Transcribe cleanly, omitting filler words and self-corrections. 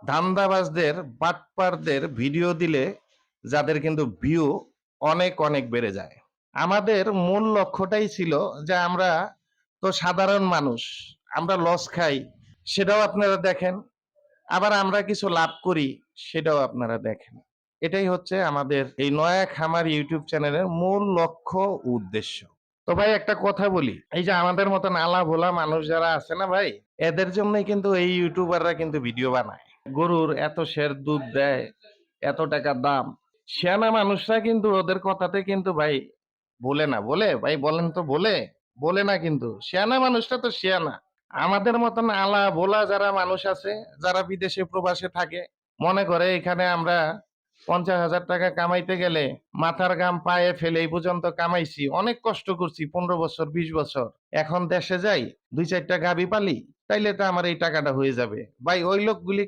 ধান্দাবাজদের, বাটপারদের video দিলে যাদের কিন্তু ভিউ অনেক, অনেক বেড়ে যায়। আমাদের মূল লক্ষ্যটাই ছিল যে আমরা তো সাধারণ মানুষ, আমরা লস খাই সেটাও আপনারা দেখেন। আবার আমরা কিছু লাভ করি সেটাও আপনারা দেখেন। এটাই হচ্ছে আমাদের এই নয়া খামার ইউটিউব চ্যানেলের মূল লক্ষ্য ও উদ্দেশ্য। তো ভাই একটা কথা বলি, এই যে আমাদের মতন আলা ভোলা মানুষ যারা আছে না ভাই, এদের জন্যই কিন্তু এই ইউটিউবাররা কিন্তু ভিডিও বানায়। গরুর এত সের দুধ দেয়, এত টাকা দাম। সিয়ানা মানুষরা কিন্তু ওদের কথাতে কিন্তু ভাই বলে না। বলে? ভাই বলেন তো বলে? বলে না কিন্তু। সিয়ানা মানুষটা তো সিয়ানা। আমাদের মতন আলা ভোলা যারা মানুষ আছে, যারা বিদেশে প্রবাসে থাকে, মনে করে এখানে আমরা ৫০,০০০ টাকা কামাইতে গেলে মাথার ঘাম পায়ে ফেলে এই পর্যন্ত কামাইছি। অনেক কষ্ট করছি ১৫ বছর, ২০ বছর। এখন দেশে যাই, ২-৪ টা গাভী পালি, তাইলে তো আমার এই টাকাটা হয়ে যাবে। ভাই ওই লোকগুলি